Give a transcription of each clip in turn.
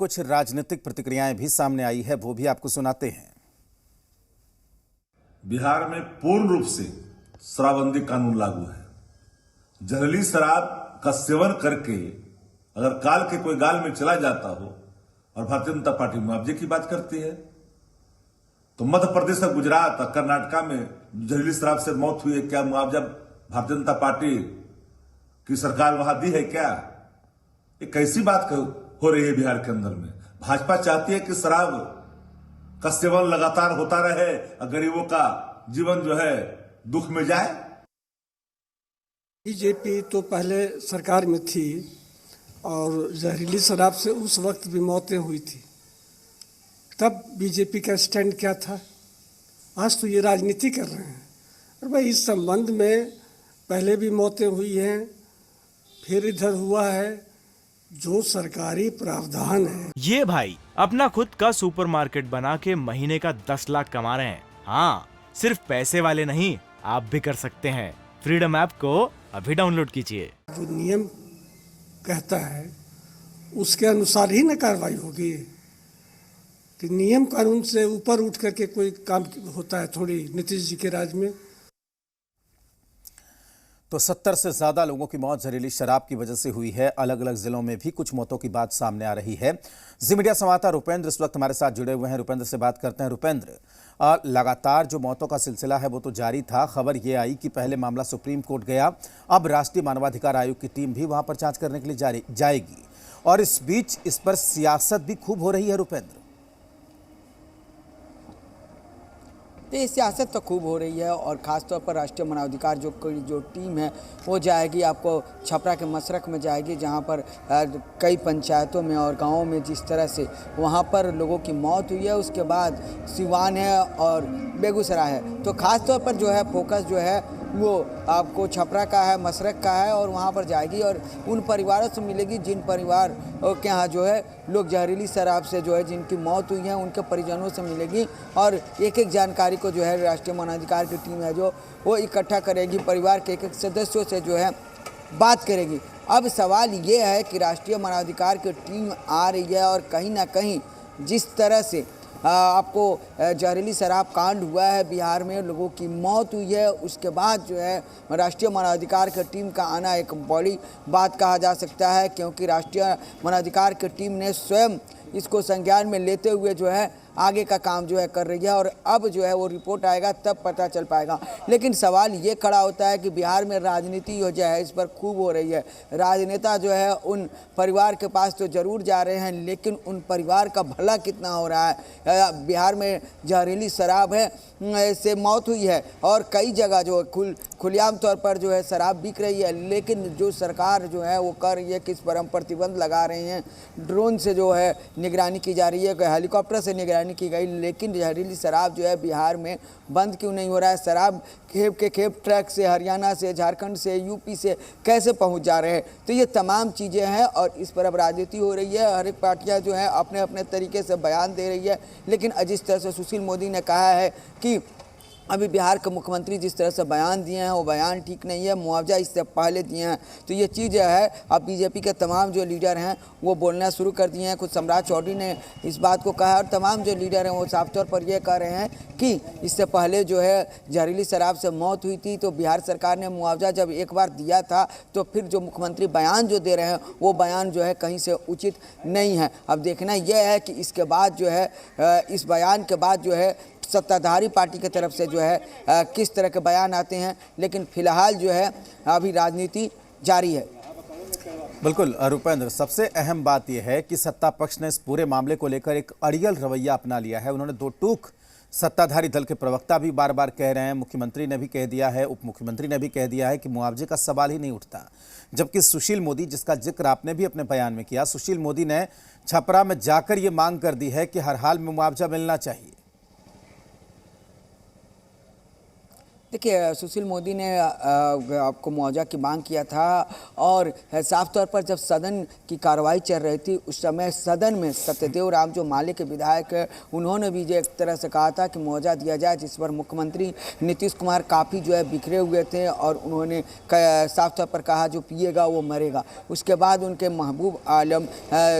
कुछ राजनीतिक प्रतिक्रियाएं भी सामने आई है, वो भी आपको सुनाते हैं। बिहार में पूर्ण रूप से शराबबंदी कानून लागू है। जहरीली शराब का सेवन करके अगर काल के कोई गाल में चला जाता हो और भारतीय जनता पार्टी मुआवजे की बात करती है, तो मध्य प्रदेश और गुजरात और कर्नाटका में जहरीली शराब से मौत हुई है, क्या मुआवजा भारतीय जनता पार्टी की सरकार वहां दी है क्या? ये कैसी बात हो रही है बिहार के अंदर में? भाजपा चाहती है कि शराब का सेवन लगातार होता रहे और गरीबों का जीवन जो है दुख में जाए। बीजेपी तो पहले सरकार में थी और जहरीली शराब से उस वक्त भी मौतें हुई थी, तब बीजेपी का स्टैंड क्या था? आज तो ये राजनीति कर रहे हैं। और भाई इस संबंध में पहले भी मौतें हुई हैं, फिर इधर हुआ है, जो सरकारी प्रावधान है। ये भाई अपना खुद का सुपरमार्केट बना के महीने का 10 लाख कमा रहे हैं। हाँ, सिर्फ पैसे वाले नहीं, आप भी कर सकते हैं। फ्रीडम ऐप को अभी डाउनलोड कीजिए। जो नियम कहता है उसके अनुसार ही न कार्रवाई होगी। कि नियम कानून से ऊपर उठ करके कोई काम होता है थोड़ी नीतीश जी के राज में। तो 70 से ज्यादा लोगों की मौत जहरीली शराब की वजह से हुई है। अलग अलग जिलों में भी कुछ मौतों की बात सामने आ रही है। जी मीडिया संवाददाता रुपेंद्र इस वक्त हमारे साथ जुड़े हुए हैं। रुपेंद्र से बात करते हैं। रुपेंद्र, लगातार जो मौतों का सिलसिला है वो तो जारी था। खबर ये आई कि पहले मामला सुप्रीम कोर्ट गया, अब राष्ट्रीय मानवाधिकार आयोग की टीम भी वहां पर जांच करने के लिए जाएगी, और इस बीच इस पर सियासत भी खूब हो रही है। रुपेंद्र, ये सियासत तो खूब हो रही है और ख़ासतौर पर राष्ट्रीय मानवाधिकार जो टीम है वो जाएगी, आपको छपरा के मसरख में जाएगी, जहां पर कई पंचायतों में और गांवों में जिस तरह से वहां पर लोगों की मौत हुई है, उसके बाद सिवान है और बेगूसराय है। तो ख़ासतौर पर जो है फोकस जो है वो आपको छपरा का है, मसरख का है, और वहाँ पर जाएगी और उन परिवारों से मिलेगी जिन परिवार के यहाँ जो है लोग जहरीली शराब से जो है जिनकी मौत हुई है, उनके परिजनों से मिलेगी और एक एक जानकारी को जो है राष्ट्रीय मानवाधिकार की टीम है जो वो इकट्ठा करेगी, परिवार के एक एक सदस्यों से जो है बात करेगी। अब सवाल ये है कि राष्ट्रीय मानवाधिकार की टीम आ रही है और कहीं ना कहीं जिस तरह से आपको जहरीली शराब कांड हुआ है बिहार में, लोगों की मौत हुई है, उसके बाद जो है राष्ट्रीय मानवाधिकार की टीम का आना एक बड़ी बात कहा जा सकता है, क्योंकि राष्ट्रीय मानवाधिकार की टीम ने स्वयं इसको संज्ञान में लेते हुए जो है आगे का काम जो है कर रही है और अब जो है वो रिपोर्ट आएगा तब पता चल पाएगा। लेकिन सवाल ये खड़ा होता है कि बिहार में राजनीति हो जाए, इस पर खूब हो रही है। राजनेता जो है उन परिवार के पास तो जरूर जा रहे हैं, लेकिन उन परिवार का भला कितना हो रहा है? बिहार में जहरीली शराब है से मौत हुई है और कई जगह जो खुलेआम तौर पर जो है शराब बिक रही है, लेकिन जो सरकार जो है वो कर रही है कि इस पर हम प्रतिबंध लगा रहे हैं। ड्रोन से जो है निगरानी की जा रही है, हेलीकॉप्टर से निगरानी की गई, लेकिन जहरीली शराब जो है बिहार में बंद क्यों नहीं हो रहा है? शराब खेप के खेप ट्रक से, हरियाणा से, झारखंड से, यूपी से कैसे पहुंच जा रहे हैं? तो ये तमाम चीज़ें हैं और इस पर अब राजनीति हो रही है। हर एक पार्टियां जो है अपने अपने तरीके से बयान दे रही है, लेकिन जिस तरह से सुशील मोदी ने कहा है कि अभी बिहार के मुख्यमंत्री जिस तरह से बयान दिए हैं वो बयान ठीक नहीं है, मुआवजा इससे पहले दिए हैं। तो ये चीज़ है, अब बीजेपी के तमाम जो लीडर हैं वो बोलना शुरू कर दिए हैं। खुद सम्राट चौधरी ने इस बात को कहा और तमाम जो लीडर हैं वो साफ तौर पर ये कह रहे हैं कि इससे पहले जो है जहरीली शराब से मौत हुई थी तो बिहार सरकार ने मुआवजा जब एक बार दिया था, तो फिर जो मुख्यमंत्री बयान जो दे रहे हैं वो बयान जो है कहीं से उचित नहीं है। अब देखना यह है कि इसके बाद जो है इस बयान के बाद जो है सत्ताधारी पार्टी की तरफ से जो है किस तरह के बयान आते हैं, लेकिन फिलहाल जो है अभी राजनीति जारी है। बिल्कुल रुपेंद्र, सबसे अहम बात यह है कि सत्ता पक्ष ने इस पूरे मामले को लेकर एक अड़ियल रवैया अपना लिया है। उन्होंने दो टूक सत्ताधारी दल के प्रवक्ता भी बार बार कह रहे हैं, मुख्यमंत्री ने भी कह दिया है, उप मुख्यमंत्री ने भी कह दिया है कि मुआवजे का सवाल ही नहीं उठता। जबकि सुशील मोदी, जिसका जिक्र आपने भी अपने बयान में किया, सुशील मोदी ने छपरा में जाकर ये मांग कर दी है कि हर हाल में मुआवजा मिलना चाहिए। देखिए, सुशील मोदी ने आपको मुआवजा की मांग किया था और साफ तौर पर जब सदन की कार्रवाई चल रही थी उस समय सदन में सत्यदेव राम जो माले के विधायक है उन्होंने भी जो एक तरह से कहा था कि मुआवजा दिया जाए, जिस पर मुख्यमंत्री नीतीश कुमार काफ़ी जो है बिखरे हुए थे और उन्होंने साफ तौर पर कहा जो पिएगा वो मरेगा। उसके बाद उनके महबूब आलम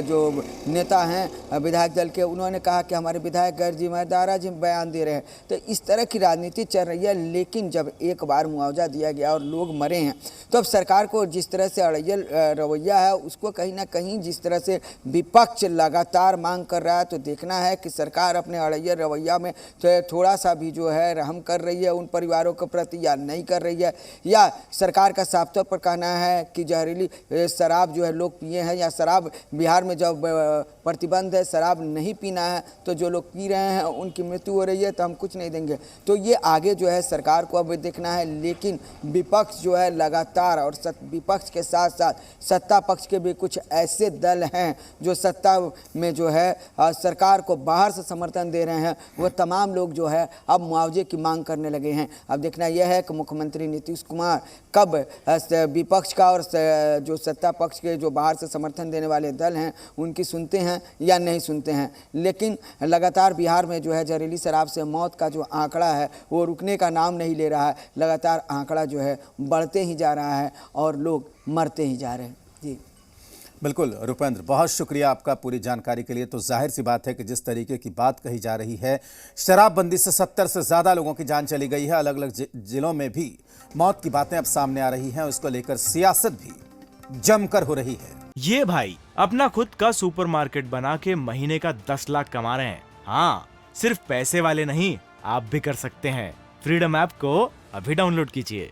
जो नेता हैं विधायक दल के, उन्होंने कहा कि हमारे विधायक गैर जिम्मेदार बयान दे रहे हैं। तो इस तरह की राजनीति चल रही है। लेकिन जब एक बार मुआवजा दिया गया और लोग मरे हैं तो अब सरकार को जिस तरह से अड़ियल रवैया है उसको कहीं ना कहीं जिस तरह से विपक्ष लगातार मांग कर रहा है तो देखना है कि सरकार अपने अड़ियल रवैया में थोड़ा सा भी जो है रहम कर रही है उन परिवारों के प्रति या नहीं कर रही है, या सरकार का साफ तौर पर कहना है कि जहरीली शराब जो है लोग पिए हैं, या शराब बिहार में जब प्रतिबंध है शराब नहीं पीना है तो जो लोग पी रहे हैं उनकी मृत्यु हो रही है तो हम कुछ नहीं देंगे। तो ये आगे जो है सरकार को अब देखना है। लेकिन विपक्ष जो है लगातार और विपक्ष के साथ साथ सत्ता पक्ष के भी कुछ ऐसे दल हैं जो सत्ता में जो है सरकार को बाहर से समर्थन दे रहे हैं, वो तमाम लोग जो है अब मुआवजे की मांग करने लगे हैं। अब देखना यह है कि मुख्यमंत्री नीतीश कुमार कब विपक्ष का और जो सत्ता पक्ष के जो बाहर से समर्थन देने वाले दल हैं उनकी सुनते हैं या नहीं सुनते हैं। लेकिन लगातार बिहार में जो है जहरीली शराब से मौत का जो आंकड़ा है वो रुकने का नाम नहीं ले रहा है। लगातार आंकड़ा जो है बढ़ते ही जा रहा है और लोग मरते ही जा रहे हैं। जी बिल्कुल रुपेंद्र, बहुत शुक्रिया आपका पूरी जानकारी के लिए। तो जाहिर सी बात है कि जिस तरीके की बात कही जा रही है, शराबबंदी से 70 से ज़्यादा लोगों की जान चली गई है, अलग अलग जिलों में भी मौत की बातें अब सामने आ रही हैं, उसको लेकर सियासत भी जमकर हो रही है। ये भाई अपना खुद का सुपरमार्केट बना के महीने का 10 लाख कमा रहे हैं। हाँ, सिर्फ पैसे वाले नहीं, आप भी कर सकते हैं। फ्रीडम ऐप को अभी डाउनलोड कीजिए।